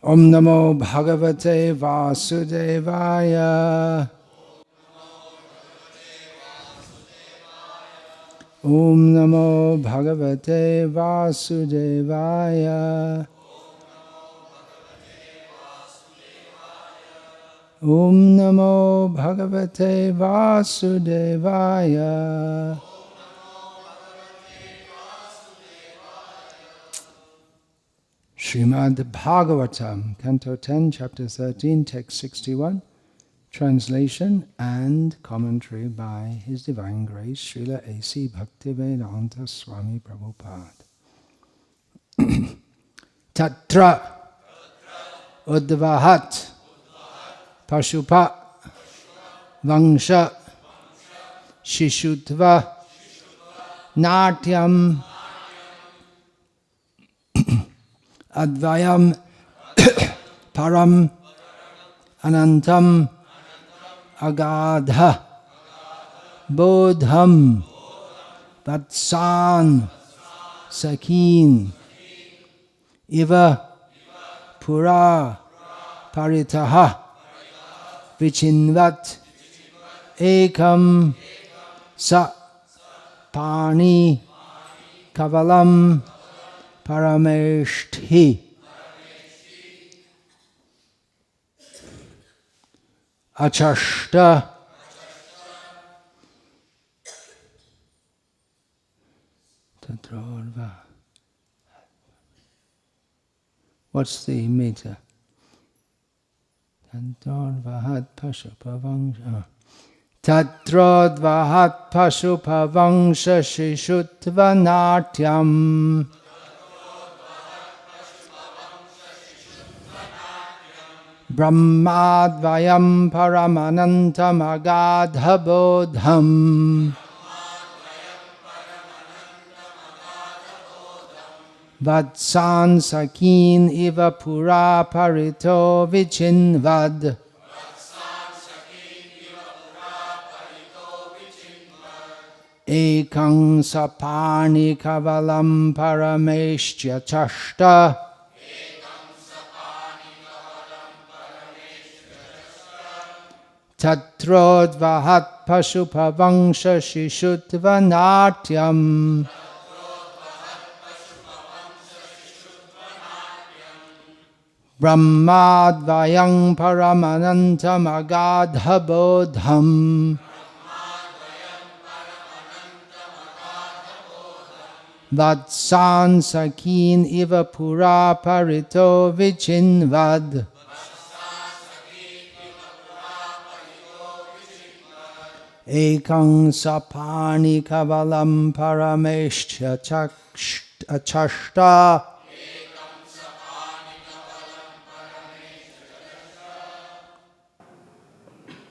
Om Namo Bhagavate Vasudevaya. Om Namo Bhagavate Vasudevaya. Om Namo Bhagavate Vasudevaya. Srimad Bhagavatam, Canto 10, Chapter 13, Text 61, translation and commentary by His Divine Grace, Srila A.C. Bhaktivedanta Swami Prabhupada. Tatra Udvahat Pashupa Vangsha Shishutva Natyam Advayam Param Anantam Agadha Bodham Vatsan Sakin Iva Pura Paritaha Vichinvat Ekam Sa Pani Kavalam Parameshthi Achashta Tatrorva. What's the meter? Tatrorvahat Pashupavangsha Tatrorvahat Pashupavangsha Shishutva Natyam Brahmadvayam Paramanantam Agadha Bodham Vatsan Sakin Iva Pura Parito Vichinvad Ekang Sapani Kavalam Parameshya Chashta Tatrodvahat Pashupavangsha Shishutva Natyam Brahmadvayang Paramanantam Agadha Bodham Vatsan Sakin Iva Pura Parito Vichinvad Ekang Sapani Kavalam Parameshya Chashta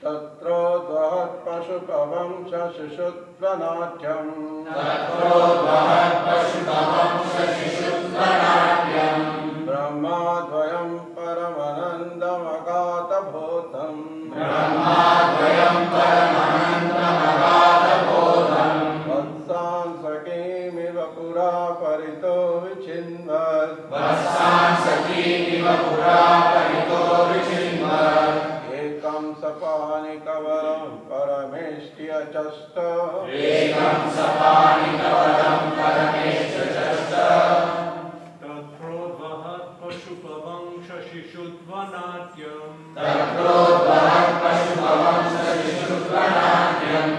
Tatrodvahat Pashupavam Shishutva-natyam Tatrodvahat Pashupavam Shishutva-natyam Brahmadvayam Paramanandam Agata-bhotam Brahmadvayam Paramanandam Agata-bhotam Vatsan Sakimiva Pura Parito Vichinvad Vatsan Sakimiva Pura Parito Vichinvad Ekam Sapani Kavalam Parameshtiya Chasta Ekam Sapani Kavalam Parameshya Chasta Tatrodvahat Pashupavangsha Shishutva-natyam Tatrodvahat Pashupavangsha Shishutva-natyam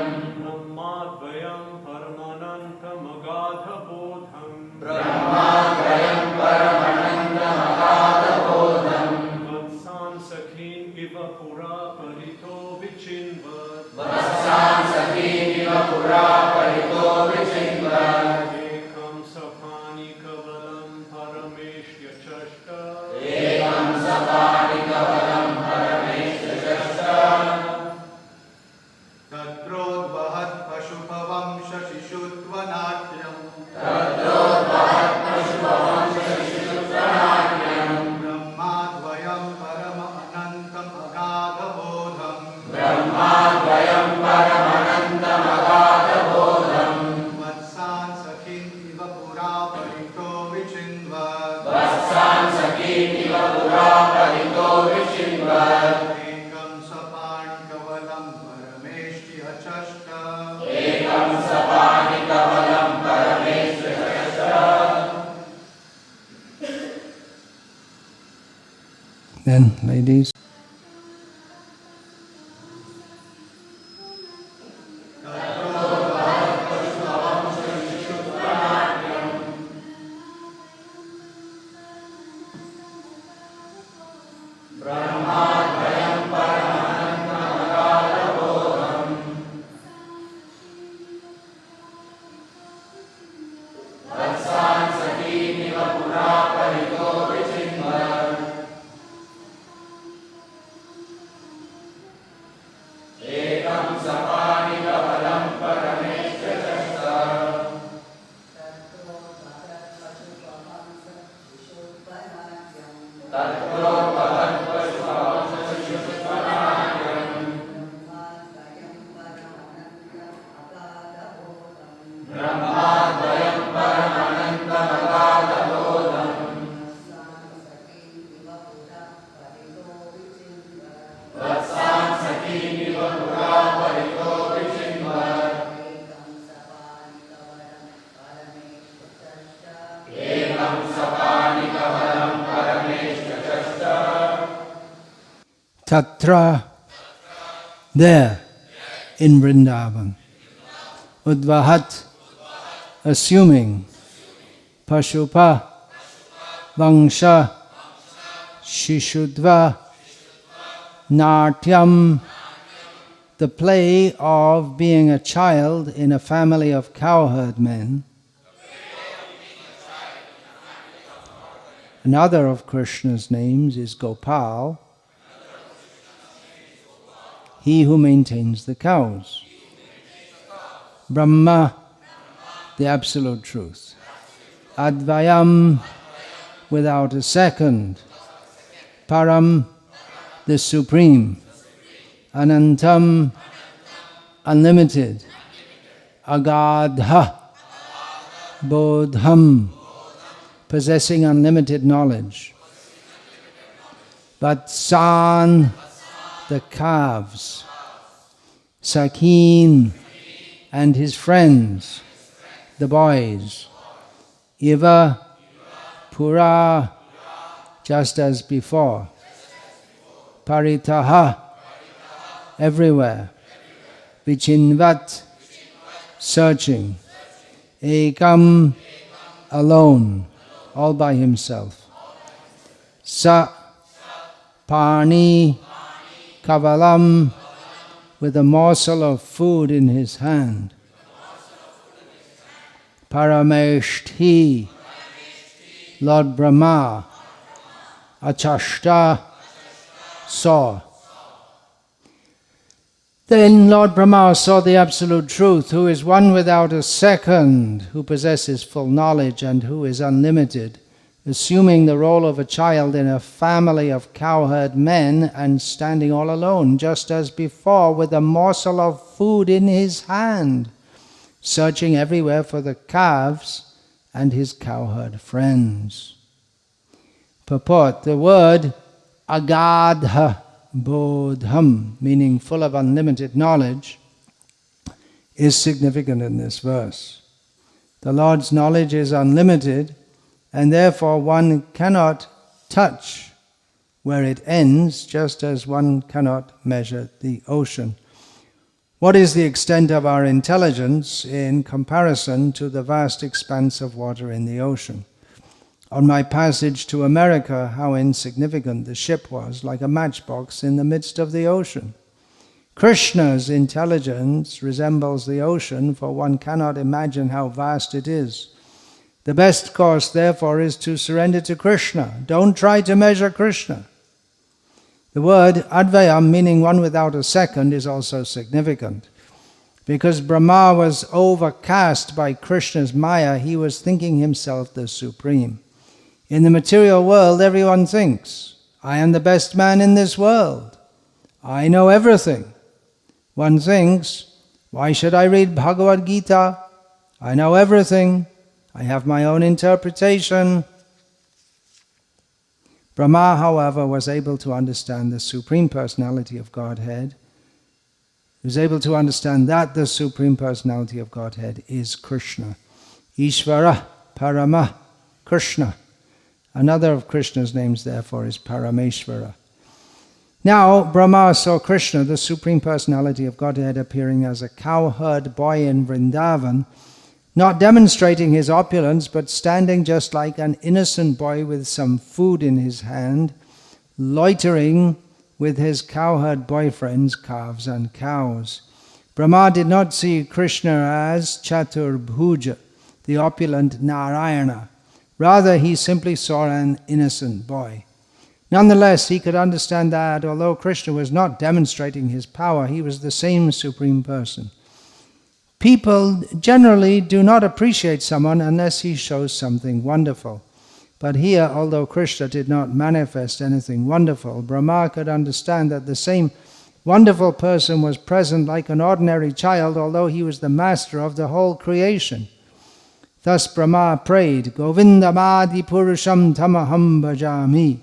Brahmadvayam Paramanantam Agadha Bodham Brahmadvayam Paramanandam Agadha Bodham Vatsan Sakhin Iva Pura Parito Vichinvad Vatsan Sakimiva Pura Parito Vichinvad Ekam Sapani Kavalam Parameshya Chashta Ekam Sapani Kavalam Parameshya Chashta Tatrodvahat Pashupavamsha Shishutva-natyam Tatrodvahat Pashupavangsha Shishutva-natyam Brahmadvayam Paramanandam Agata-bodham Brahmadvayam Paramanandam Agata Bodham Vatsan Sakin Iva Pura Parito Vichinvad Vatsan Sakhi सखीनिव पुरा परितो विचिन्वत् एकं सपाणिकवलं परमेष्ट्यचष्ट एकं सपाणिकवलं परमेश्वरश्च Then, ladies. Tatra, there, in Vrindavan. Udvahat, assuming. Pashupa, Vangsha, Shishudva, Natyam, the play of being a child in a family of cowherd men. Another of Krishna's names is Gopal, he who maintains the cows. Brahma, the absolute truth. Advayam, without a second. Param, the supreme. Anantam, unlimited. Agadha, bodham, possessing unlimited knowledge. Vatsan, the calves. Sakhin, and his friends, the boys. Iva, pura, just as before. Paritaha, everywhere. Vichinvat, searching. Ekam, alone, all by himself. Sa, pani, kavalam, with a morsel of food in his hand. Parameshthi, Lord Brahma. Achashta, saw. Then Lord Brahma saw the Absolute Truth, who is one without a second, who possesses full knowledge and who is unlimited, assuming the role of a child in a family of cowherd men and standing all alone, just as before, with a morsel of food in his hand, searching everywhere for the calves and his cowherd friends. Purport, the word agadha bodham, meaning full of unlimited knowledge, is significant in this verse. The Lord's knowledge is unlimited, and therefore one cannot touch where it ends, just as one cannot measure the ocean. What is the extent of our intelligence in comparison to the vast expanse of water in the ocean? On my passage to America, how insignificant the ship was, like a matchbox in the midst of the ocean. Krishna's intelligence resembles the ocean, for one cannot imagine how vast it is. The best course, therefore, is to surrender to Krishna. Don't try to measure Krishna. The word advayam, meaning one without a second, is also significant. Because Brahma was overcast by Krishna's maya, he was thinking himself the supreme. In the material world, everyone thinks, I am the best man in this world. I know everything. One thinks, why should I read Bhagavad Gita? I know everything. I have my own interpretation. Brahma, however, was able to understand the Supreme Personality of Godhead. He was able to understand that the Supreme Personality of Godhead is Krishna. Ishvara, Parama, Krishna. Another of Krishna's names, therefore, is Parameshvara. Now, Brahma saw Krishna, the Supreme Personality of Godhead, appearing as a cowherd boy in Vrindavan, not demonstrating his opulence, but standing just like an innocent boy with some food in his hand, loitering with his cowherd boyfriends, calves and cows. Brahma did not see Krishna as Chaturbhuja, the opulent Narayana. Rather, he simply saw an innocent boy. Nonetheless, he could understand that although Krishna was not demonstrating his power, he was the same Supreme Person. People generally do not appreciate someone unless he shows something wonderful. But here, although Krishna did not manifest anything wonderful, Brahma could understand that the same wonderful person was present like an ordinary child, although he was the master of the whole creation. Thus Brahma prayed, Govindamadi Purusham Tamaham Bhajami.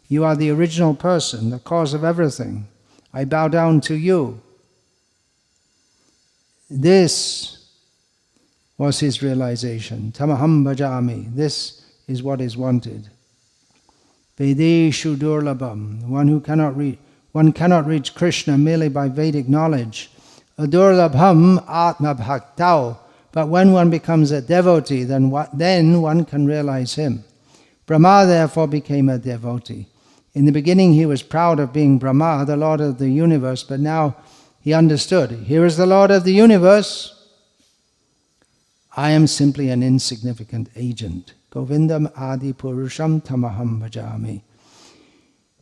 You are the original person, the cause of everything. I bow down to you. This was his realization. Tamaham bhajami. This is what is wanted. Vedeshu durlabham. One cannot reach Krishna merely by Vedic knowledge. Adurlabham atma bhaktau. But when one becomes a devotee, then one can realize him. Brahma therefore became a devotee. In the beginning he was proud of being Brahma, the Lord of the universe, but now he understood, here is the Lord of the universe. I am simply an insignificant agent. Govindam adi purusham tamaham bhajami.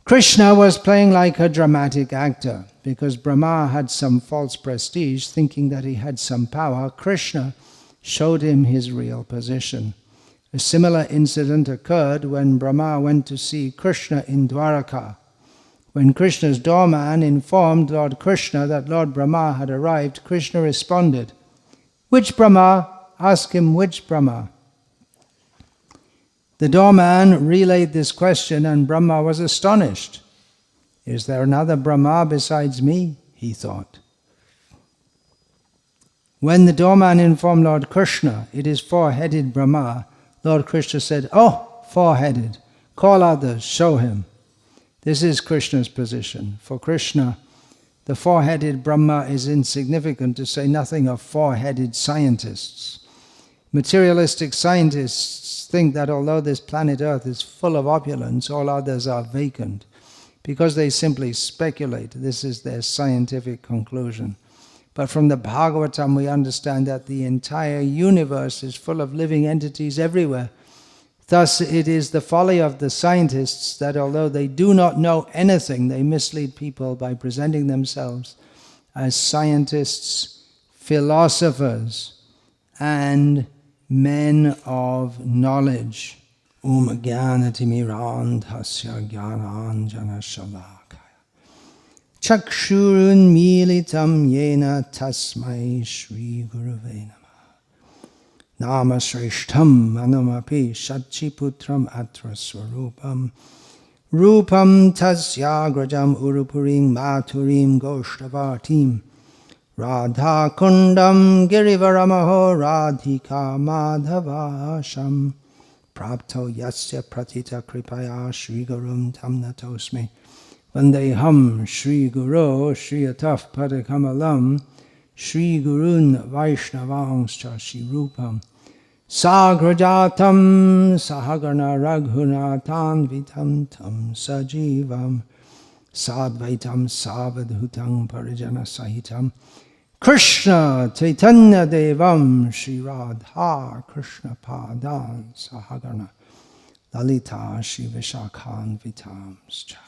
Krishna was playing like a dramatic actor. Because Brahma had some false prestige, thinking that he had some power, Krishna showed him his real position. A similar incident occurred when Brahma went to see Krishna in Dwaraka. When Krishna's doorman informed Lord Krishna that Lord Brahma had arrived, Krishna responded, "Which Brahma?" Ask him, which Brahma? The doorman relayed this question and Brahma was astonished. Is there another Brahma besides me? He thought. When the doorman informed Lord Krishna, it is four-headed Brahma, Lord Krishna said, "Oh, four-headed, call others, show him." This is Krishna's position. For Krishna, the four-headed Brahma is insignificant, to say nothing of four-headed scientists. Materialistic scientists think that although this planet Earth is full of opulence, all others are vacant. Because they simply speculate, this is their scientific conclusion. But from the Bhagavatam we understand that the entire universe is full of living entities everywhere. Thus it is the folly of the scientists that although they do not know anything, they mislead people by presenting themselves as scientists, philosophers, and men of knowledge. Om Jnanatimmirandhasya Jnananjana Shalakaya Chakshurun Militam Yena Tasmai Shri Gurave Namah Nama Shrishtam Manamapi Shachiputram Atra Swarupam Rupam Tasyagrajam Urupurim Maturim Goshtavatim Radha Kundam Girivaramaho Radhika Madhavasham Prapto Yasya Pratita Kripaya Shri Gurum Tamnatosmi Vandeham Shri Guru Shri Ataf Padakamalam Shri Gurun Vaishnavangscha Shri Rupam Sagrajatam Sahagana Raghunatan Vitam Tam Sajivam Sadvaitam Savadhutam Parijana Sahitam Krishna Chaitanya Devam Shri Radha Krishna Padan Sahagana Lalita Shri Vishakhan Vitamscha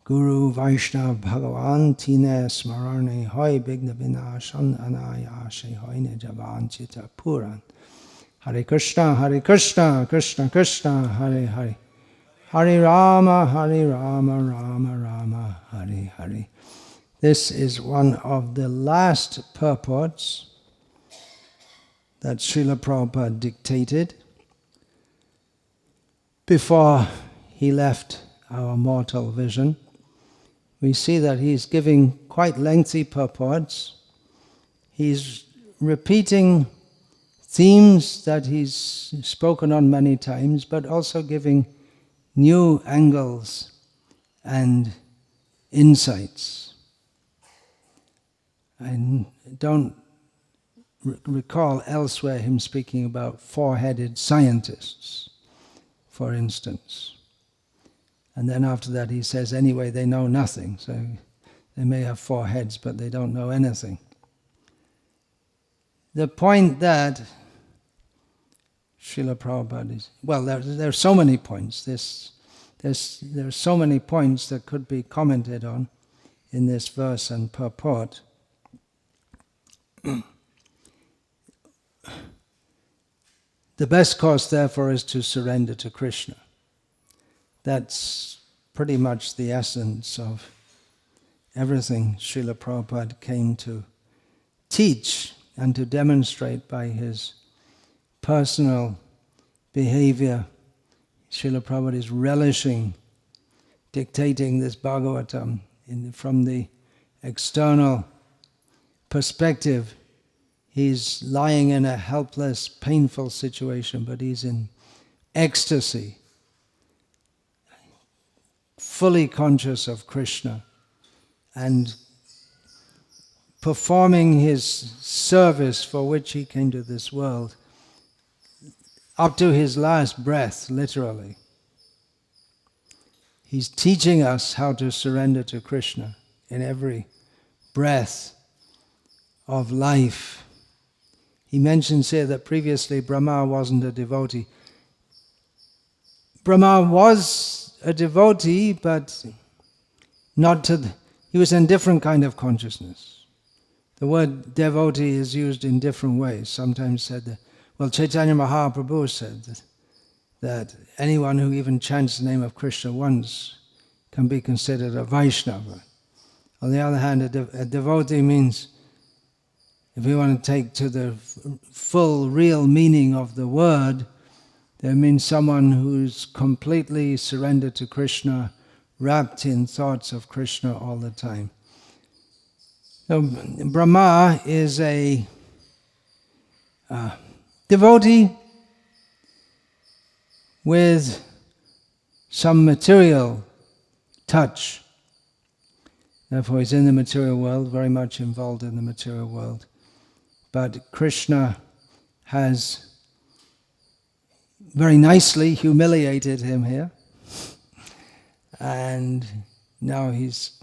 Guru Vaishnav Bhagavan Tine Smarane Hoy Bigna Vinashan Anayashe Hoy Nijavan Chita Puran Hare Krishna Krishna Krishna Hare Hare Hare Rama Rama Rama Hare Hare. This is one of the last purports that Srila Prabhupada dictated. before he left our mortal vision, we see that he's giving quite lengthy purports. He's repeating themes that he's spoken on many times, but also giving new angles and insights. I don't recall elsewhere him speaking about four-headed scientists, for instance. And then after that he says, anyway, they know nothing. So they may have four heads, but they don't know anything. The point that Srila Prabhupada is... Well, there are so many points. There are so many points that could be commented on in this verse and purport. The best course, therefore, is to surrender to Krishna. That's pretty much the essence of everything Srila Prabhupada came to teach and to demonstrate by his personal behavior. Srila Prabhupada is relishing dictating this Bhagavatam from the external perspective. He's lying in a helpless, painful situation, but he's in ecstasy, fully conscious of Krishna, and performing his service for which he came to this world, up to his last breath, literally. He's teaching us how to surrender to Krishna in every breath of life. He mentions here that previously Brahma wasn't a devotee. Brahma was a devotee, but he was in a different kind of consciousness. The word devotee is used in different ways. Sometimes said that, Chaitanya Mahaprabhu said that anyone who even chants the name of Krishna once can be considered a Vaishnava. On the other hand, a devotee means, if you want to take to the full, real meaning of the word, that means someone who's completely surrendered to Krishna, wrapped in thoughts of Krishna all the time. So Brahma is a devotee with some material touch. Therefore he's in the material world, very much involved in the material world. But Krishna has very nicely humiliated him here. And now he's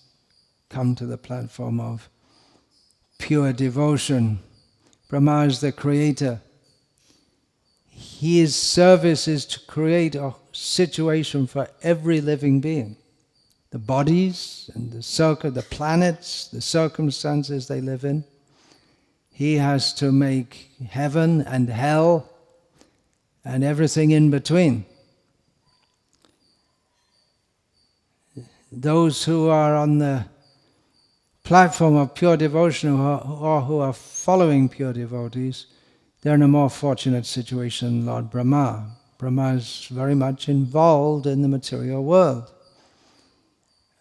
come to the platform of pure devotion. Brahma is the creator. His service is to create a situation for every living being. The bodies and the planets, the circumstances they live in. He has to make heaven and hell and everything in between. Those who are on the platform of pure devotion or who are following pure devotees, they're in a more fortunate situation than Lord Brahma. Brahma is very much involved in the material world.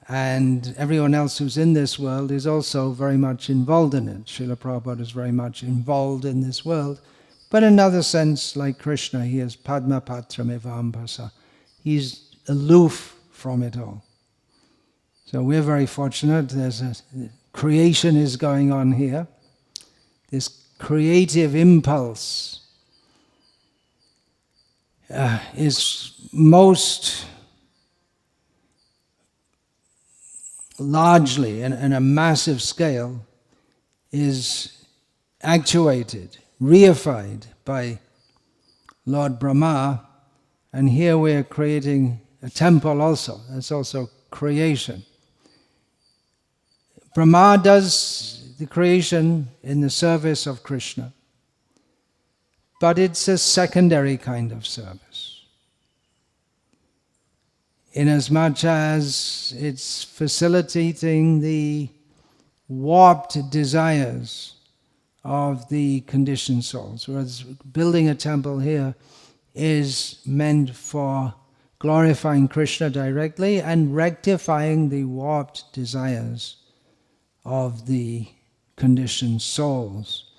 And everyone else who's in this world is also very much involved in it. Srila Prabhupada is very much involved in this world. But in another sense, like Krishna, he is Padma Patram Evampasa. He's aloof from it all. So we're very fortunate. Creation is going on here. This creative impulse is most largely, in a massive scale, is actuated, reified by Lord Brahma. And here we're creating a temple also. That's also creation. Brahma does the creation in the service of Krishna, but it's a secondary kind of service. Inasmuch as it's facilitating the warped desires of the conditioned souls. Whereas building a temple here is meant for glorifying Krishna directly and rectifying the warped desires of the conditioned souls.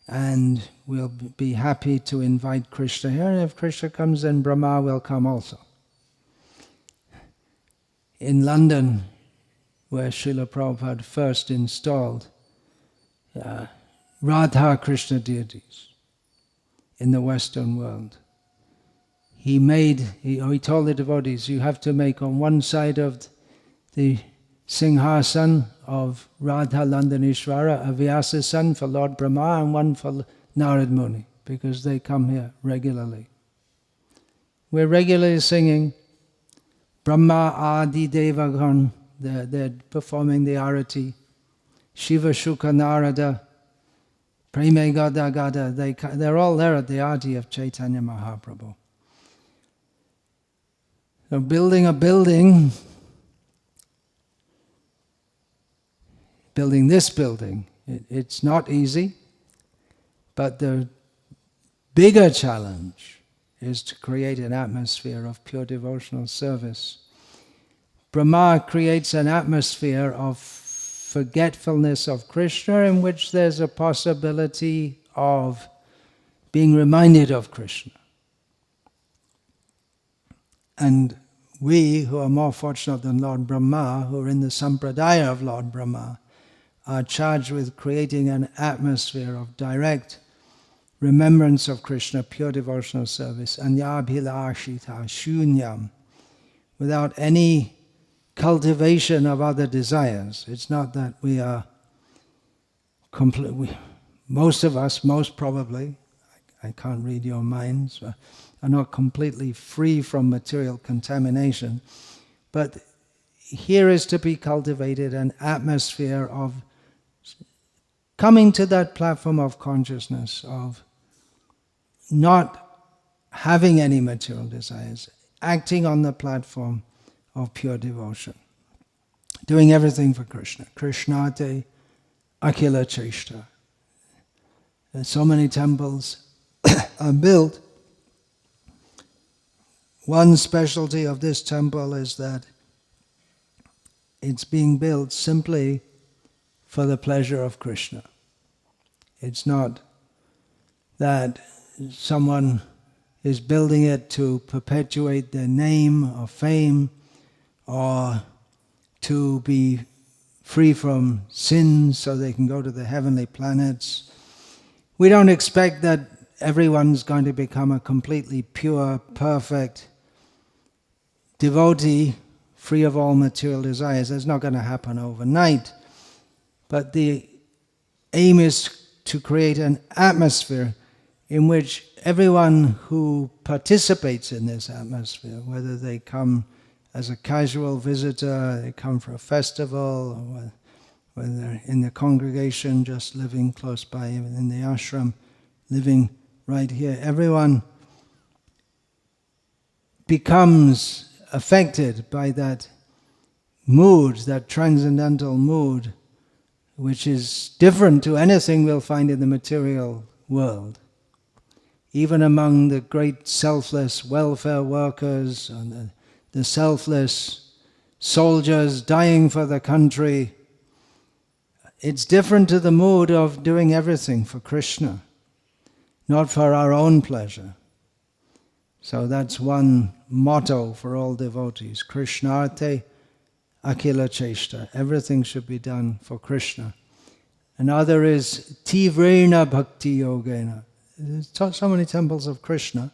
And we'll be happy to invite Krishna here, and if Krishna comes, then Brahma will come also. In London, where Srila Prabhupada first installed Radha Krishna deities in the Western world, he told the devotees, you have to make on one side of the Singhasan of Radha Landanishvara a Vyasasan for Lord Brahma and one for Narad Muni, because they come here regularly. We're regularly singing Brahma Adi Devagan, they're performing the arati. Shiva Shuka Narada, Preme Gada Gada, they're all there at the arati of Chaitanya Mahaprabhu. So building a building, this building, it's not easy, but the bigger challenge is to create an atmosphere of pure devotional service. Brahma creates an atmosphere of forgetfulness of Krishna in which there's a possibility of being reminded of Krishna. And we, who are more fortunate than Lord Brahma, who are in the sampradaya of Lord Brahma, are charged with creating an atmosphere of direct remembrance of Krishna, pure devotional service, anyabhilashita shunyam, without any cultivation of other desires. It's not that we are most of us, most probably, I can't read your minds, are not completely free from material contamination, but here is to be cultivated an atmosphere of coming to that platform of consciousness, of not having any material desires, acting on the platform of pure devotion, doing everything for Krishna. Krishnate akila cheshta. And so many temples are built. One specialty of this temple is that it's being built simply for the pleasure of Krishna. It's not that someone is building it to perpetuate their name or fame or to be free from sins so they can go to the heavenly planets. We don't expect that everyone's going to become a completely pure, perfect devotee, free of all material desires. That's not going to happen overnight. But the aim is to create an atmosphere in which everyone who participates in this atmosphere, whether they come as a casual visitor, they come for a festival, or whether they're in the congregation just living close by, in the ashram, living right here, everyone becomes affected by that mood, that transcendental mood, which is different to anything we'll find in the material world. Even among the great selfless welfare workers and the selfless soldiers dying for the country, it's different to the mood of doing everything for Krishna, not for our own pleasure. So that's one motto for all devotees. Krishnarte akila cheshta. Everything should be done for Krishna. Another is tivrena bhakti yogena. There's so many temples of Krishna,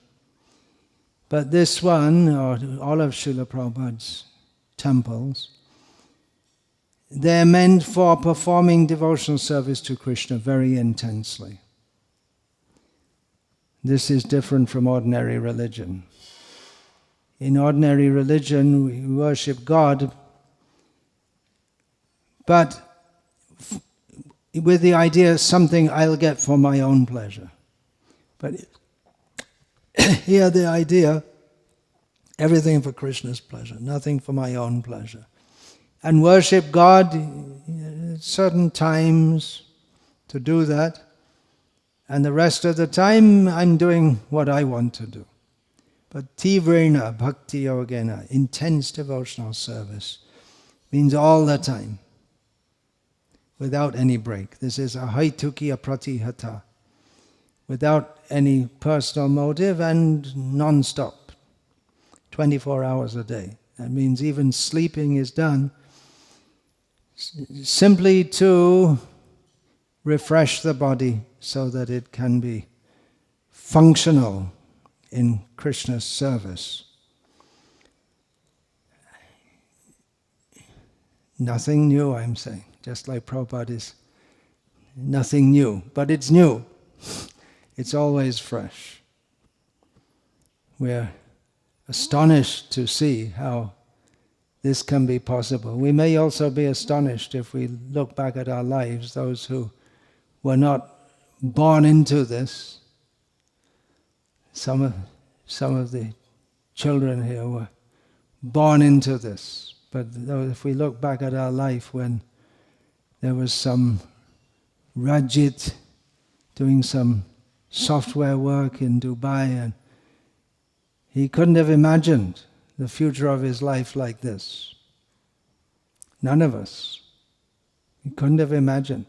but this one, or all of Srila Prabhupada's temples, they're meant for performing devotional service to Krishna very intensely. This is different from ordinary religion. In ordinary religion, we worship God, but with the idea something I'll get for my own pleasure. But here the idea, everything for Krishna's pleasure, nothing for my own pleasure. And worship God at certain times to do that, and the rest of the time I'm doing what I want to do. But tivrena bhakti yogena, intense devotional service, means all the time, without any break. This is a haitukiya pratihata, without any personal motive and non-stop, 24 hours a day. That means even sleeping is done simply to refresh the body so that it can be functional in Krishna's service. Nothing new, I'm saying. Just like Prabhupada is nothing new, but it's new. It's always fresh. We're astonished to see how this can be possible. We may also be astonished if we look back at our lives, those who were not born into this. Some of the children here were born into this. But if we look back at our life when there was some Rajit doing some software work in Dubai, and he couldn't have imagined the future of his life like this. None of us. He couldn't have imagined.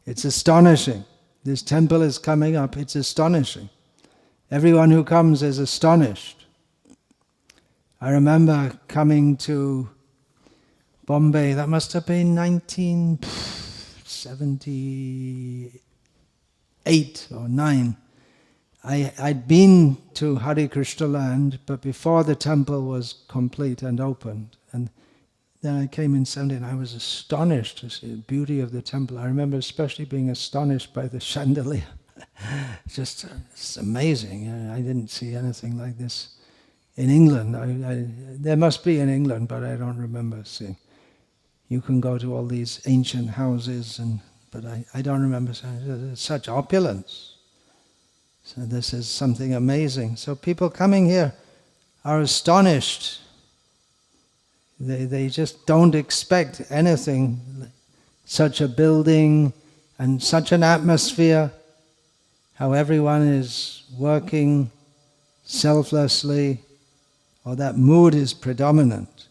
It's astonishing. This temple is coming up. It's astonishing. Everyone who comes is astonished. I remember coming to Bombay, that must have been 1978 or 9. I'd been to Hare Krishna land, but before the temple was complete and opened. And then I came in 70 and I was astonished to see the beauty of the temple. I remember especially being astonished by the chandelier. It's amazing. I didn't see anything like this in England. There must be in England, but I don't remember seeing. You can go to all these ancient houses, but I don't remember such opulence. So this is something amazing. So people coming here are astonished. They just don't expect anything, such a building and such an atmosphere, how everyone is working selflessly, or that mood is predominant.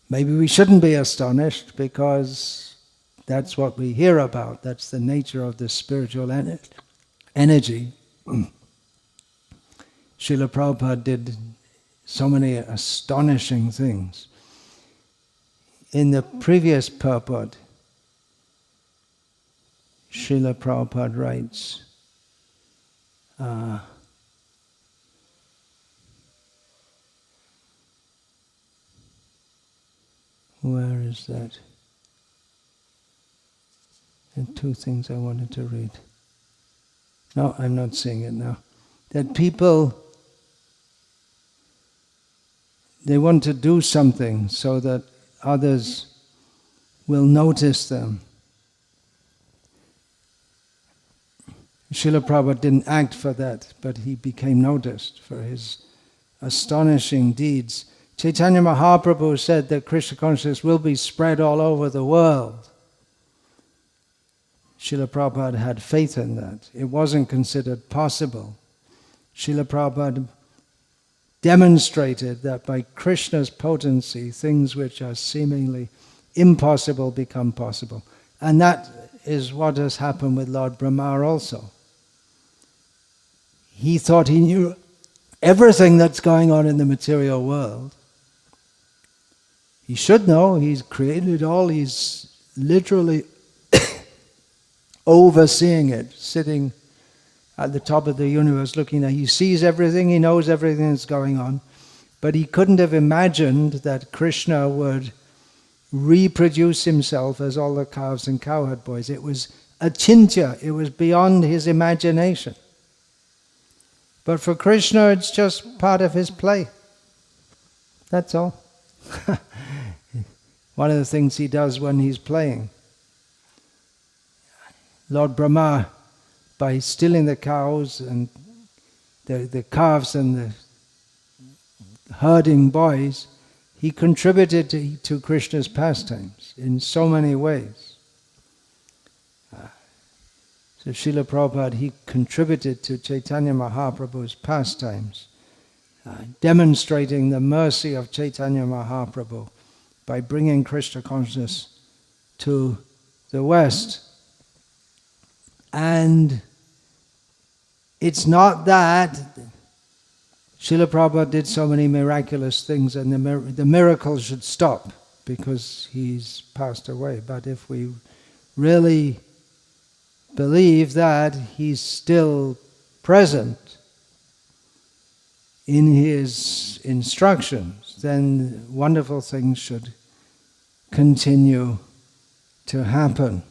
Maybe we shouldn't be astonished because that's what we hear about. That's the nature of the spiritual energy. Srila Prabhupada did so many astonishing things. In the previous purport, Srila Prabhupada writes, where is that? There are two things I wanted to read. No, I'm not seeing it now. That people, they want to do something so that others will notice them. Srila Prabhupada didn't act for that, but he became noticed for his astonishing deeds. Chaitanya Mahaprabhu said that Krishna consciousness will be spread all over the world. Srila Prabhupada had faith in that. It wasn't considered possible. Srila Prabhupada demonstrated that by Krishna's potency, things which are seemingly impossible become possible. And that is what has happened with Lord Brahma also. He thought he knew everything that's going on in the material world. He should know, he's created all, he's literally overseeing it, sitting at the top of the universe looking at it. He sees everything, he knows everything that's going on, but he couldn't have imagined that Krishna would reproduce himself as all the calves and cowherd boys. It was achintya, it was beyond his imagination. But for Krishna, it's just part of his play. That's all. One of the things he does when he's playing. Lord Brahma, by stilling the cows and the calves and the herding boys, he contributed to Krishna's pastimes in so many ways. So Srila Prabhupada, he contributed to Chaitanya Mahaprabhu's pastimes, demonstrating the mercy of Chaitanya Mahaprabhu by bringing Krishna consciousness to the West. And it's not that Srila Prabhupada did so many miraculous things and the miracles should stop because he's passed away. But if we really believe that he's still present in his instructions, then wonderful things should continue to happen.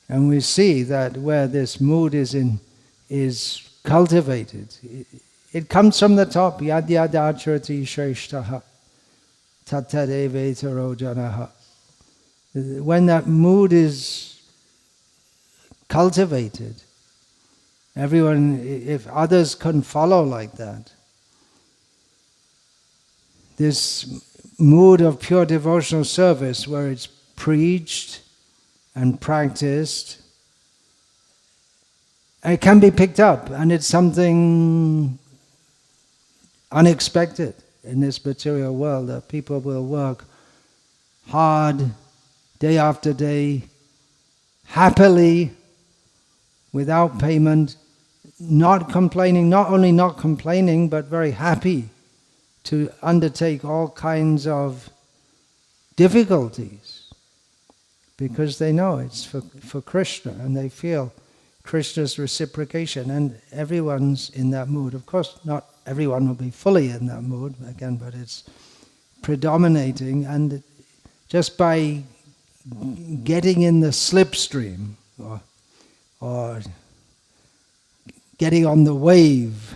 And we see that where this mood is cultivated, it comes from the top. Yad yad acharati shreshtaha tattadevetaro janaha. When that mood is cultivated, everyone, if others can follow like that, this mood of pure devotional service where it's preached and practiced, it can be picked up, and it's something unexpected in this material world, that people will work hard day after day, happily, without payment, not complaining, not only not complaining, but very happy to undertake all kinds of difficulties because they know it's for Krishna and they feel Krishna's reciprocation, and everyone's in that mood. Of course, not everyone will be fully in that mood, again, but it's predominating, and just by getting in the slipstream, or getting on the wave,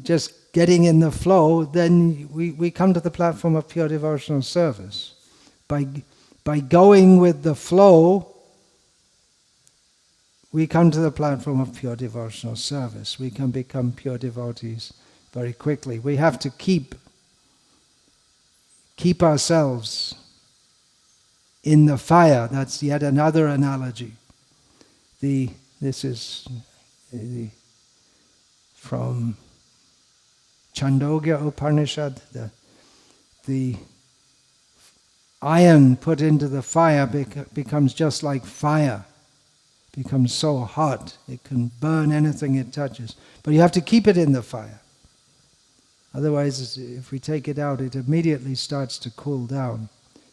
just getting in the flow, then we come to the platform of pure devotional service. By going with the flow, we come to the platform of pure devotional service. We can become pure devotees very quickly. We have to keep ourselves in the fire. That's yet another analogy. This is from Chandogya Upanishad. The iron put into the fire becomes just like fire. Becomes so hot, it can burn anything it touches. But you have to keep it in the fire. Otherwise, if we take it out, it immediately starts to cool down.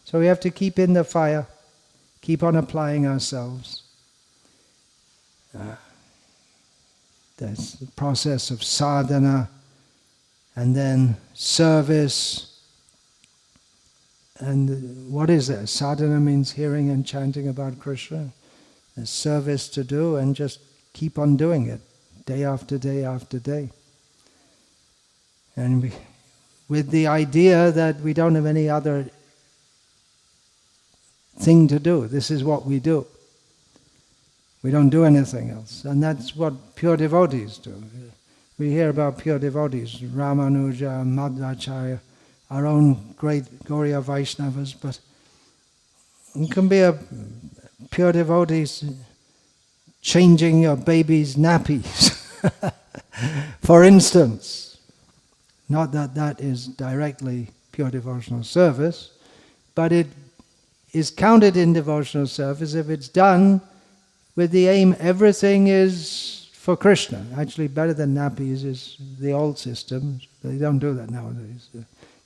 So we have to keep in the fire, keep on applying ourselves. That's the process of sadhana, and then service. And what is that? Sadhana means hearing and chanting about Krishna. There's service to do, and just keep on doing it, day after day after day. And with the idea that we don't have any other thing to do. This is what we do. We don't do anything else. And that's what pure devotees do. We hear about pure devotees, Ramanuja, Madhvacharya, our own great Gauriya Vaishnavas, but you can be a pure devotee changing your baby's nappies, for instance. Not that that is directly pure devotional service, but it is counted in devotional service if it's done with the aim everything is for Krishna. Actually, better than nappies is the old system. They don't do that nowadays.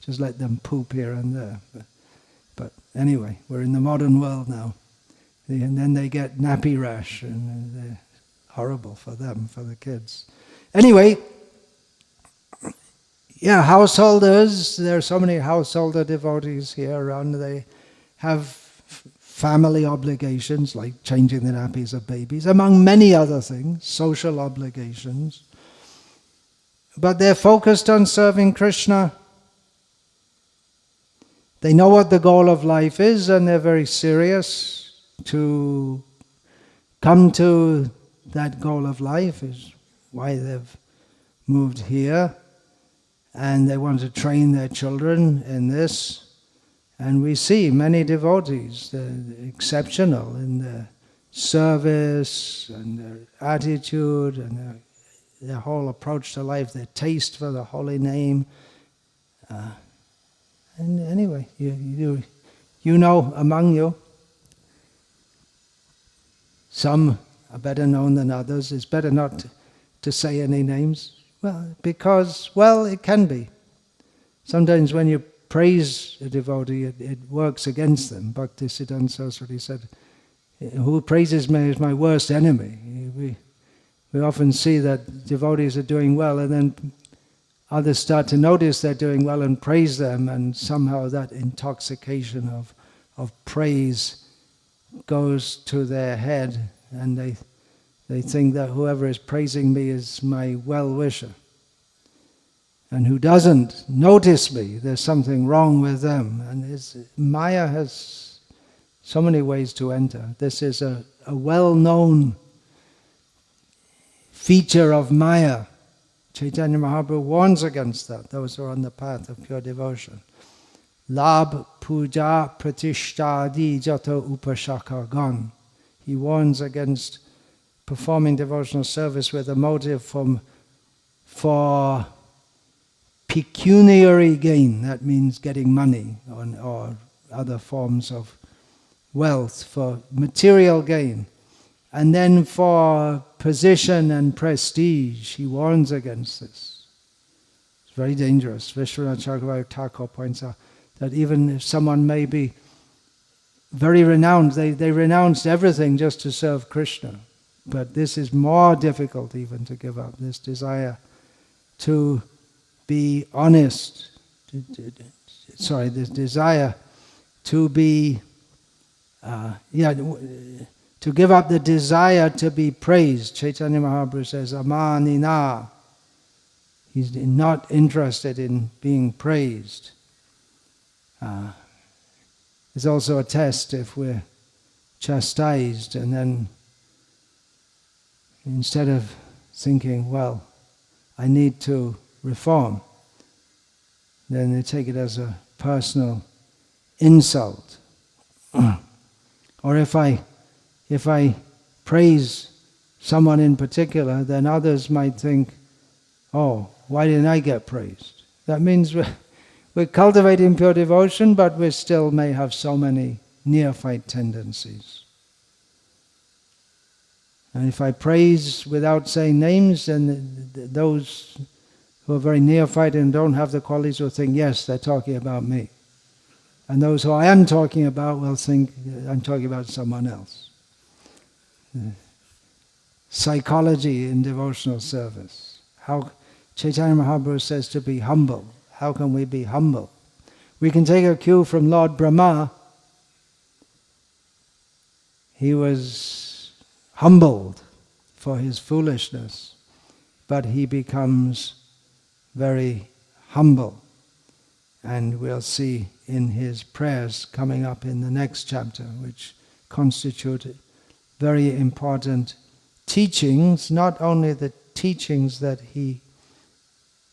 Just let them poop here and there. But anyway, we're in the modern world now. And then they get nappy rash, and they're horrible for them, for the kids. Anyway, yeah, householders, there are so many householder devotees here around. They have family obligations, like changing the nappies of babies, among many other things, social obligations. But they're focused on serving Krishna. They know what the goal of life is, and they're very serious to come to that goal of life, is why they've moved here. And they want to train their children in this. And we see many devotees, they're exceptional in their service and their attitude and their whole approach to life, their taste for the holy name. And anyway, you know among you, some are better known than others. It's better not to say any names. Well, because, it can be. Sometimes when you praise a devotee, it works against them. Bhaktisiddhanta Saraswati said, "Who praises me is my worst enemy." We often see that devotees are doing well, and then others start to notice they're doing well and praise them, and somehow that intoxication of praise goes to their head, and they think that whoever is praising me is my well-wisher. And who doesn't notice me, there's something wrong with them. And Maya has so many ways to enter. This is a well-known feature of Maya. Chaitanya Mahaprabhu warns against that, those who are on the path of pure devotion. Labh puja pratishtadi jato upashaka gan. He warns against performing devotional service with a motive for pecuniary gain. That means getting money or other forms of wealth, for material gain. And then for position and prestige, he warns against this. It's very dangerous. Vishwanath Chakravarti Thakur points out that even if someone may be very renowned, they renounced everything just to serve Krishna. But this is more difficult even to give up, this desire to be honest, this desire to be, to give up the desire to be praised. Chaitanya Mahaprabhu says, amanina. He's not interested in being praised. It's also a test if we're chastised and then instead of thinking, well, I need to reform, then they take it as a personal insult. Or if I praise someone in particular, then others might think, oh, why didn't I get praised? That means we're cultivating pure devotion, but we still may have so many neophyte tendencies. And if I praise without saying names, then those who are very neophyte and don't have the qualities will think, yes, they're talking about me. And those who I am talking about will think I'm talking about someone else. Psychology in devotional service. How Chaitanya Mahaprabhu says to be humble. How can we be humble? We can take a cue from Lord Brahma. He was humbled for his foolishness, but he becomes very humble. And we'll see in his prayers coming up in the next chapter, which constitute very important teachings, not only the teachings that he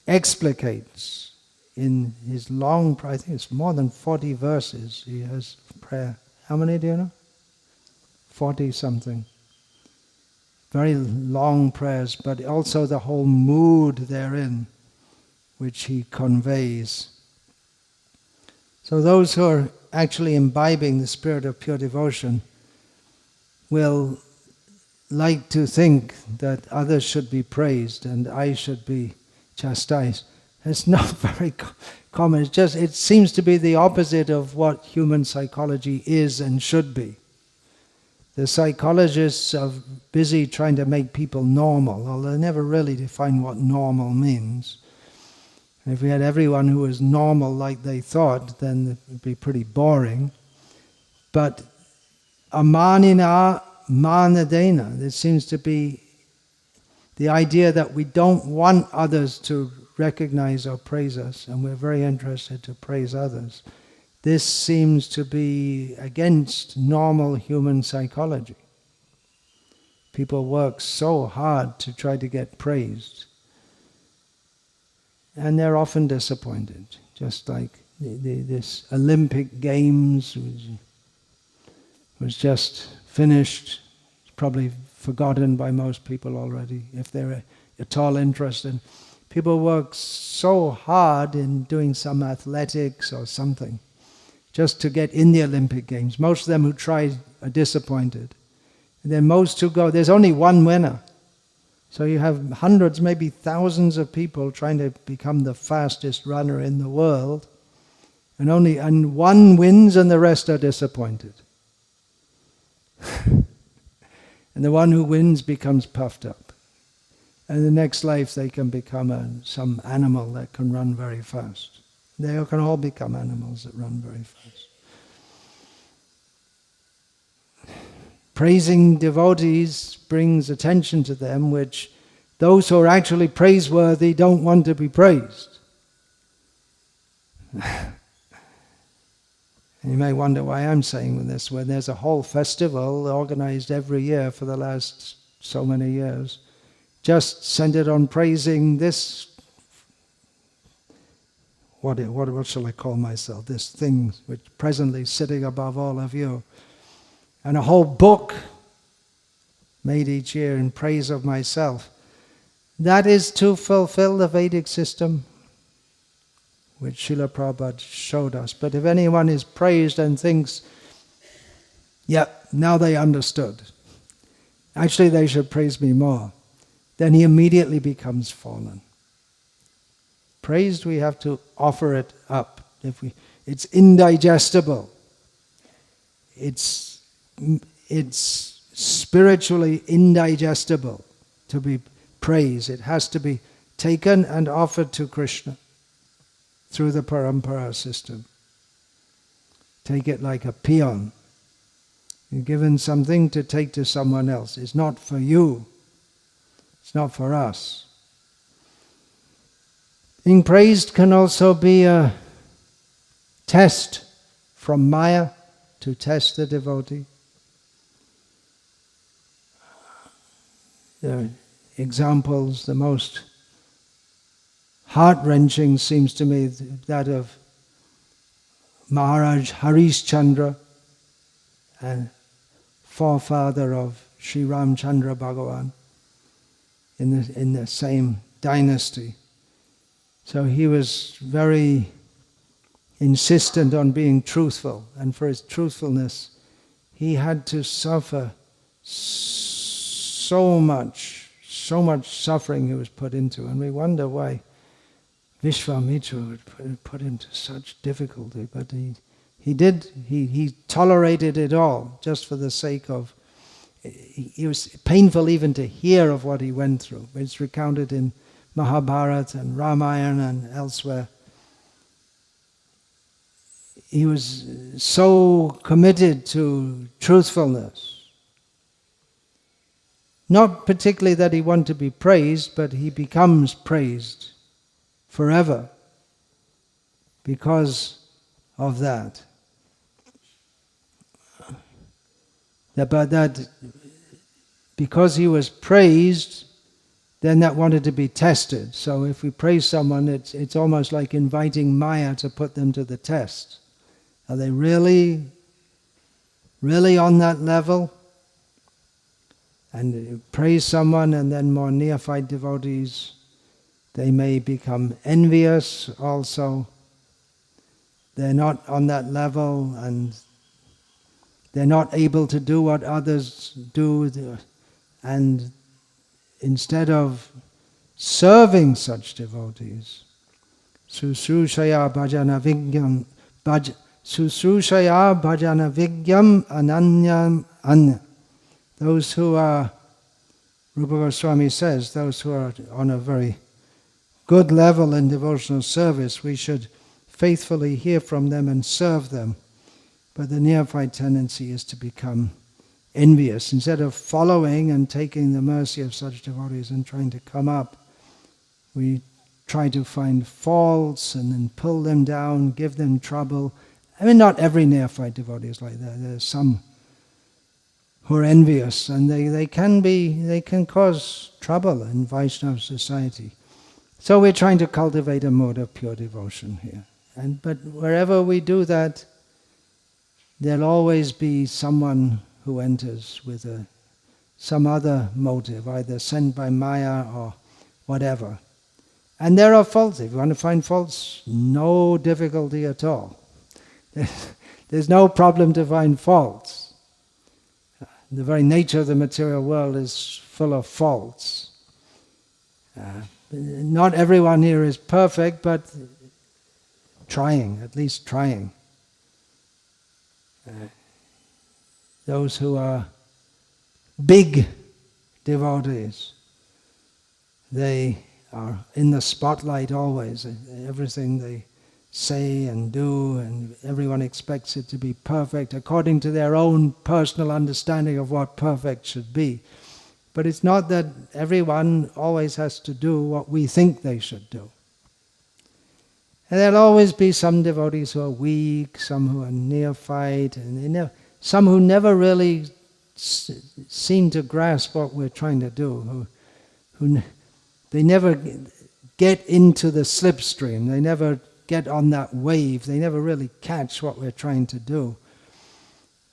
explicates in his long, I think it's more than 40 verses. He has prayer. How many do you know? 40 something. Very long prayers, but also the whole mood therein, which he conveys. So those who are actually imbibing the spirit of pure devotion will like to think that others should be praised and I should be chastised. It's not very common. It seems to be the opposite of what human psychology is and should be. The psychologists are busy trying to make people normal, although they never really define what normal means. And if we had everyone who was normal like they thought, then it would be pretty boring. But amanina manadena, there seems to be the idea that we don't want others to recognize or praise us, and we're very interested to praise others. This seems to be against normal human psychology. People work so hard to try to get praised, and they're often disappointed. Just like this Olympic Games was just finished probably forgotten by most people already, if they're at all interested. People work so hard in doing some athletics or something, just to get in the Olympic Games. Most of them who try are disappointed. And then most who go, there's only one winner. So you have hundreds, maybe thousands of people trying to become the fastest runner in the world, and one wins and the rest are disappointed. And the one who wins becomes puffed up. And the next life they can become some animal that can run very fast. They can all become animals that run very fast. Praising devotees brings attention to them, which those who are actually praiseworthy don't want to be praised. And you may wonder why I'm saying this, when there's a whole festival organized every year for the last so many years, just centered on praising this, what shall I call myself, this thing which presently sitting above all of you. And a whole book made each year in praise of myself. That is to fulfill the Vedic system, which Srila Prabhupada showed us. But if anyone is praised and thinks, yeah, now they understood, actually they should praise me more, then he immediately becomes fallen. Praised, we have to offer it up. It's indigestible. It's spiritually indigestible to be praised. It has to be taken and offered to Krishna through the parampara system. Take it like a peon. You're given something to take to someone else. It's not for you. It's not for us. Being praised can also be a test from Maya to test the devotee. There are examples, the most heart-wrenching seems to me that of Maharaj Harishchandra, and forefather of Sri Ramchandra Bhagavan in the same dynasty. So he was very insistent on being truthful, and for his truthfulness he had to suffer so much suffering he was put into, and we wonder why Vishwamitra would put him to such difficulty, but he tolerated it all just for the sake of, it was painful even to hear of what he went through. It's recounted in Mahabharata and Ramayana and elsewhere. He was so committed to truthfulness. Not particularly that he wanted to be praised, but he becomes praised forever because of that. But that because he was praised, then that wanted to be tested. So if we praise someone, it's almost like inviting Maya to put them to the test. Are they really on that level? And you praise someone, and then more neophyte devotees, they may become envious also. They're not on that level, and they're not able to do what others do. And instead of serving such devotees, Susrushaya bhajana vigyam, Susrushaya bhajana vigyam ananyam anya. Those who are, Rupa Goswami says, those who are on a very good level in devotional service, we should faithfully hear from them and serve them. But the neophyte tendency is to become envious. Instead of following and taking the mercy of such devotees and trying to come up, we try to find faults and then pull them down, give them trouble. I mean, not every neophyte devotee is like that. There's some who are envious, and they can cause trouble in Vaishnava society. So we're trying to cultivate a mode of pure devotion here. But wherever we do that, there'll always be someone who enters with a some other motive, either sent by Maya or whatever. And there are faults. If you want to find faults, no difficulty at all. There's no problem to find faults. The very nature of the material world is full of faults. Not everyone here is perfect, but trying, at least trying. Those who are big devotees, they are in the spotlight always. Everything they say and do, and everyone expects it to be perfect according to their own personal understanding of what perfect should be. But it's not that everyone always has to do what we think they should do. And there'll always be some devotees who are weak, some who are neophyte, and some who never really seem to grasp what we're trying to do, who they never get into the slipstream, they never get on that wave, they never really catch what we're trying to do.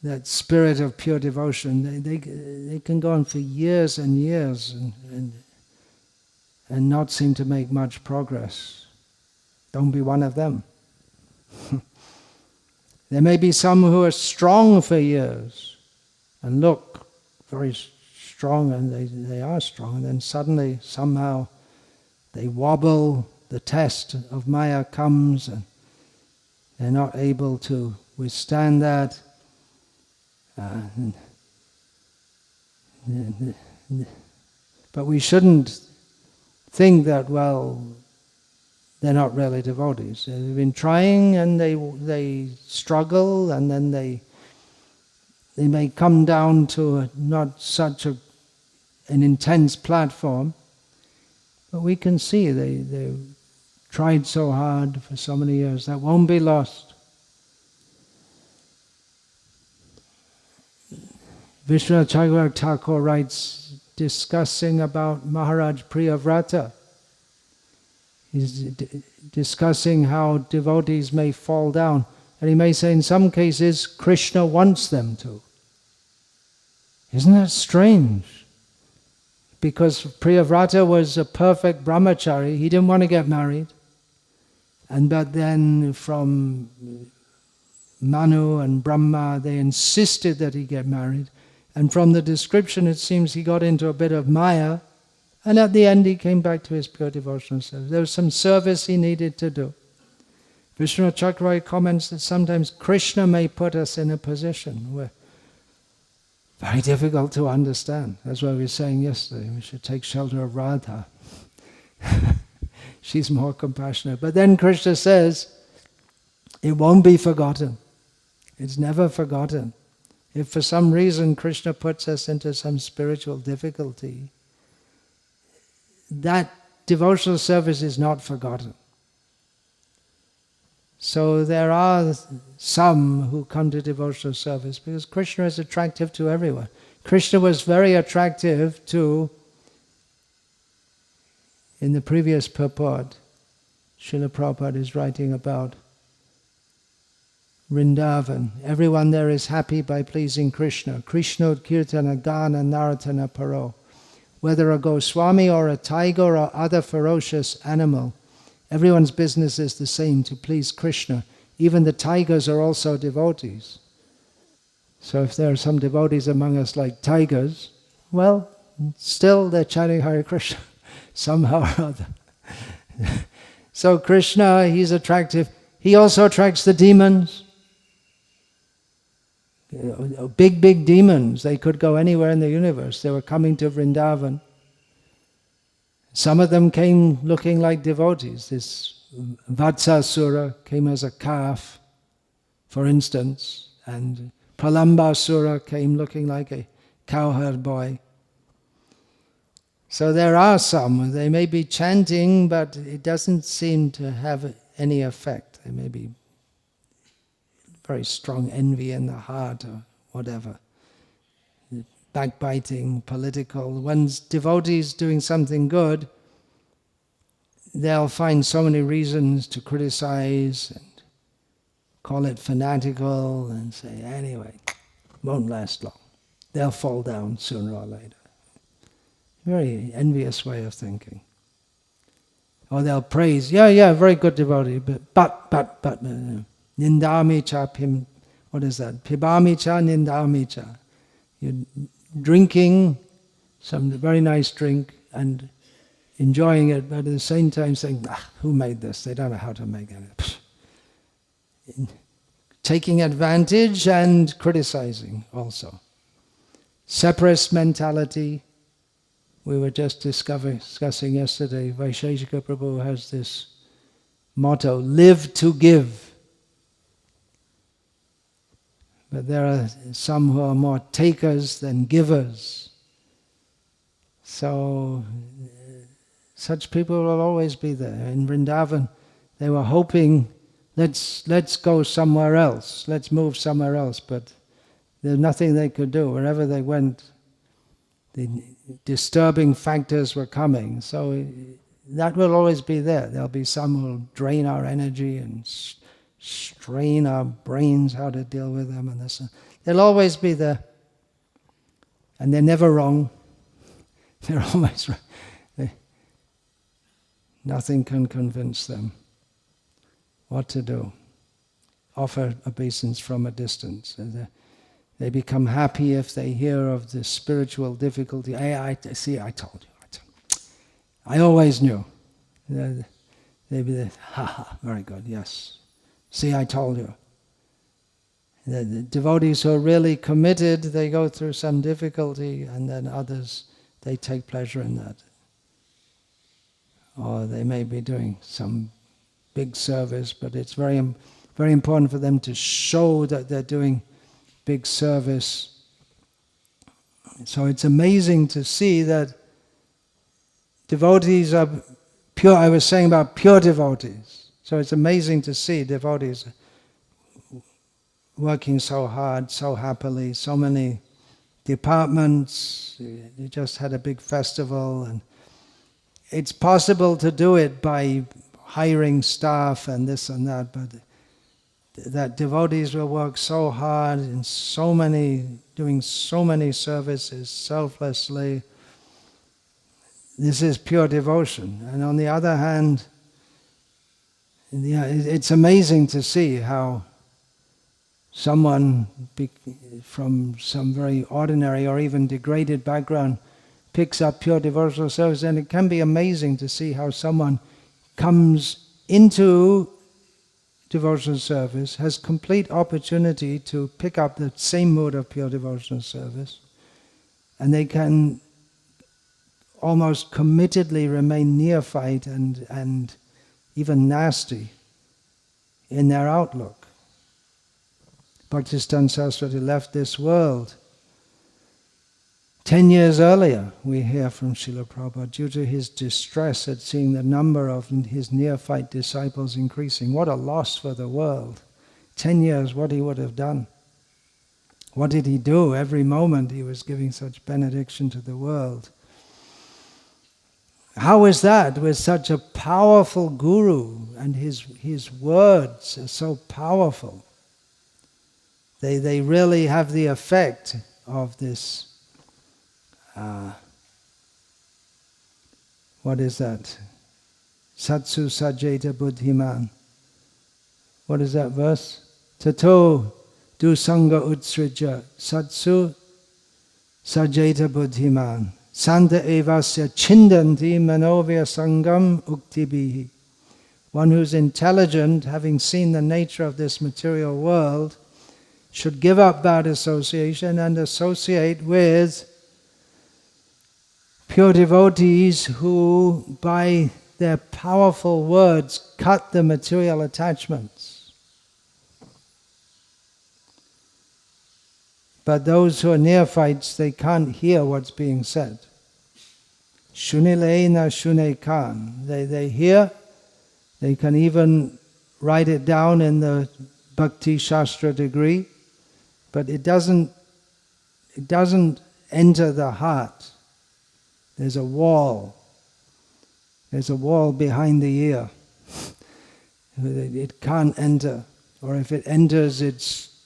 That spirit of pure devotion, they can go on for years and years and not seem to make much progress. Don't be one of them. There may be some who are strong for years and look very strong, and they are strong, and then suddenly, somehow, they wobble, the test of Maya comes, and they're not able to withstand that. But we shouldn't think that, well, they're not really devotees. They've been trying and they struggle, and then they may come down to not such an intense platform, but we can see they tried so hard for so many years. That won't be lost. Vishwanath Chakravarti Thakur writes, discussing about Maharaj Priyavrata. He's discussing how devotees may fall down. And he may say, in some cases, Krishna wants them to. Isn't that strange? Because Priyavrata was a perfect brahmachari. He didn't want to get married. But then from Manu and Brahma, they insisted that he get married. And from the description, it seems he got into a bit of Maya, and at the end he came back to his pure devotional service. There was some service he needed to do. Vishwanath Chakravarti comments that sometimes Krishna may put us in a position where very difficult to understand. That's why we were saying yesterday, we should take shelter of Radha. She's more compassionate. But then Krishna says, it won't be forgotten. It's never forgotten. If for some reason Krishna puts us into some spiritual difficulty, that devotional service is not forgotten. So there are some who come to devotional service because Krishna is attractive to everyone. Krishna was very attractive to, in the previous purport, Srila Prabhupada is writing about Vrindavan. Everyone there is happy by pleasing Krishna. Krishnod Kirtana Gana Naratana Paro. Whether a Goswami or a tiger or other ferocious animal, everyone's business is the same, to please Krishna. Even the tigers are also devotees. So if there are some devotees among us like tigers, well, still they're chanting Hare Krishna somehow or other. So Krishna, he's attractive. He also attracts the demons. Big, big demons. They could go anywhere in the universe. They were coming to Vrindavan. Some of them came looking like devotees. This Vatsasura came as a calf, for instance, and Pralambasura came looking like a cowherd boy. So there are some. They may be chanting, but it doesn't seem to have any effect. They may be very strong envy in the heart or whatever. Backbiting, political. When devotees doing something good, they'll find so many reasons to criticize and call it fanatical and say, anyway, won't last long. they'll fall down sooner or later. Very envious way of thinking. Or they'll praise, yeah, very good devotee, but, nindami cha pim, what is that? Pibami cha nindami cha. You're drinking some very nice drink and enjoying it, but at the same time saying, who made this? They don't know how to make it. Taking advantage and criticizing also. Separatist mentality. We were just discussing yesterday, Vaisheshika Prabhu has this motto, live to give. But there are some who are more takers than givers. So, such people will always be there. In Vrindavan, they were hoping, let's go somewhere else, let's move somewhere else, but there's nothing they could do. Wherever they went, the disturbing factors were coming. So that will always be there. There'll be some who will drain our energy and strain our brains how to deal with them. And this. They'll always be there. And they're never wrong. They're always right. Nothing can convince them what to do. Offer obeisance from a distance. They become happy if they hear of the spiritual difficulty. I told you. I always knew. They'd be there, very good, yes. See, I told you. The devotees who are really committed, they go through some difficulty, and then others, they take pleasure in that. Or they may be doing some big service, but it's very, very important for them to show that they're doing big service. So it's amazing to see that devotees are pure. I was saying about pure devotees. So it's amazing to see devotees working so hard, so happily, so many departments. You just had a big festival, and it's possible to do it by hiring staff and this and that, but that devotees will work so hard in doing so many services selflessly. This is pure devotion. And on the other hand, it's amazing to see how someone from some very ordinary or even degraded background picks up pure devotional service, and it can be amazing to see how someone comes into devotional service, has complete opportunity to pick up the same mode of pure devotional service, and they can almost committedly remain neophyte and even nasty in their outlook. Bhaktisiddhanta Saraswati left this world 10 years earlier, we hear from Srila Prabhupada, due to his distress at seeing the number of his neophyte disciples increasing. What a loss for the world. 10 years, what he would have done. What did he do? Every moment he was giving such benediction to the world. How is that with such a powerful guru, and his words are so powerful? They really have the effect of this. What is that? Satsu sajeta buddhiman. What is that verse? Tato du sangha utsrija satsu sajeta buddhiman. Santa evasya chindanti manovya sangam uktibihi. One who's intelligent, having seen the nature of this material world, should give up bad association and associate with pure devotees who, by their powerful words, cut the material attachments. But those who are neophytes, they can't hear what's being said. Shunile na shune kan. They hear, they can even write it down in the Bhakti Shastra degree, but it doesn't enter the heart. There's a wall. There's a wall behind the ear. It can't enter. Or if it enters, it's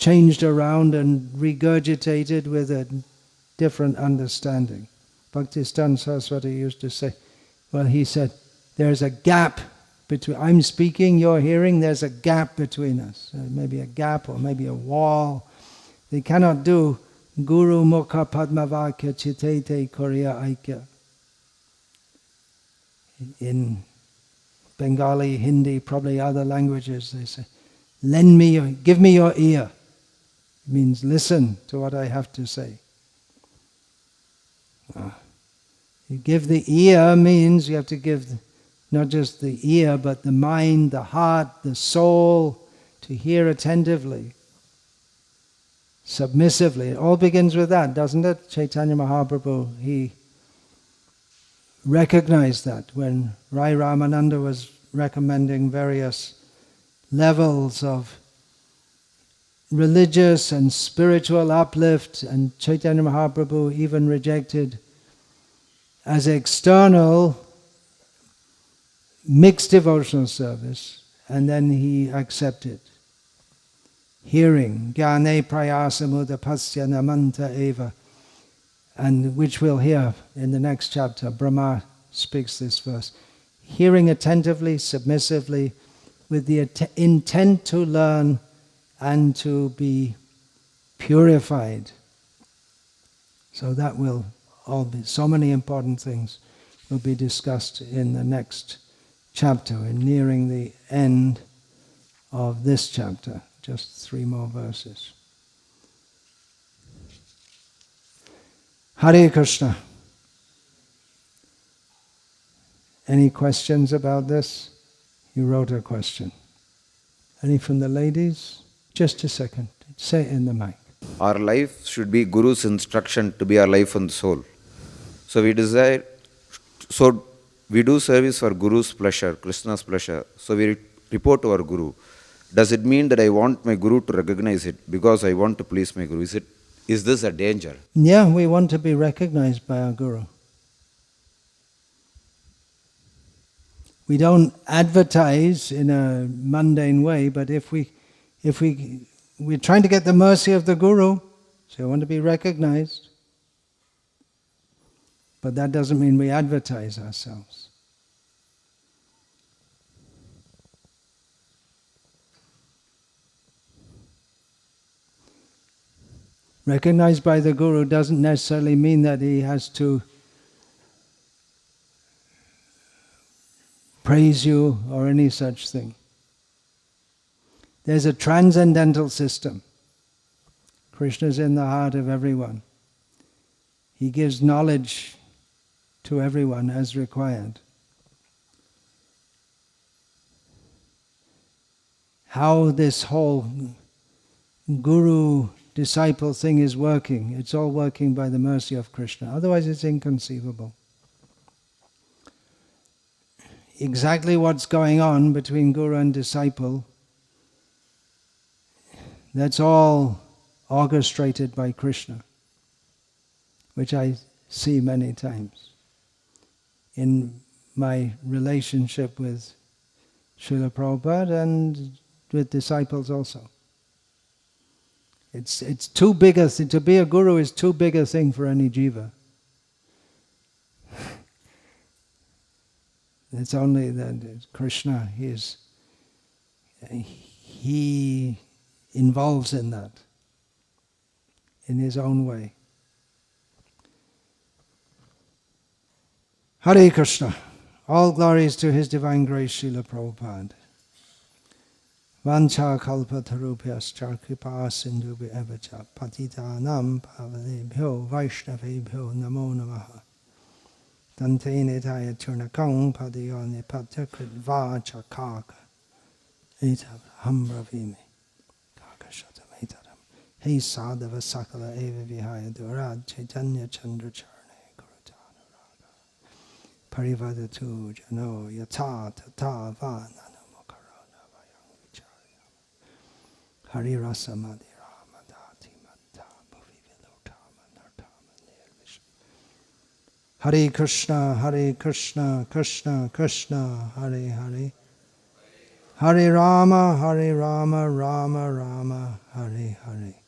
changed around and regurgitated with a different understanding. Bhaktisiddhanta Saraswati used to say, well, he said, there's a gap between, I'm speaking, you're hearing, there's a gap between us. Maybe a gap or maybe a wall. They cannot do Guru Mukha Padmavakya Chitete Korea Aikya. In Bengali, Hindi, probably other languages, they say, give me your ear. It means listen to what I have to say. You give the ear means you have to give not just the ear, but the mind, the heart, the soul, to hear attentively, submissively. It all begins with that, doesn't it? Chaitanya Mahaprabhu, he recognized that when Rai Ramananda was recommending various levels of religious and spiritual uplift, and Chaitanya Mahaprabhu even rejected as external mixed devotional service, and then he accepted hearing, jnane prayasamudapasya namanta eva, and which we'll hear in the next chapter. Brahma speaks this verse. Hearing attentively, submissively, with the intent to learn and to be purified. So that will all be, so many important things will be discussed in the next chapter. We're nearing the end of this chapter, just 3 more verses. Hare Krishna. Any questions about this? You wrote a question. Any from the ladies? Just a second. Say it in the mic. Our life should be Guru's instruction to be our life and soul. So we desire, so we do service for Guru's pleasure, Krishna's pleasure. So we report to our Guru. Does it mean that I want my Guru to recognize it because I want to please my Guru? Is this a danger? Yeah, we want to be recognized by our Guru. We don't advertise in a mundane way, but if we're trying to get the mercy of the Guru, so we want to be recognized. But that doesn't mean we advertise ourselves. Recognized by the Guru doesn't necessarily mean that he has to praise you or any such thing. There's a transcendental system. Krishna is in the heart of everyone. He gives knowledge to everyone as required. How this whole guru-disciple thing is working, it's all working by the mercy of Krishna. Otherwise it's inconceivable. Exactly what's going on between guru and disciple, that's all orchestrated by Krishna, which I see many times in my relationship with Srila Prabhupada and with disciples also. It's too big a thing. To be a guru is too big a thing for any jiva. It's only that Krishna, he involves in that in his own way. Hare Krishna. All glories to His Divine Grace, Srila Prabhupada. Vancha kalpatarupyascha kripa sindhubhyo evacha patitanam pavanebhyo vaishnavebhyo namo namaha. Dante nitaya turnakang padiyone patakritva chakaka etab hambravime kakashatam etaram. Hey sadhava sakala eva vihaya durad chaitanya chandra charne kurutana raga. Parivadatu jano yata tata vana. Hari rasa madhira madhati madha bhuvi vilotama nartama nirvishma. Hare Krishna, Krishna Krishna, Hare Hare. Hare Rama, Rama Rama, Hare Hare.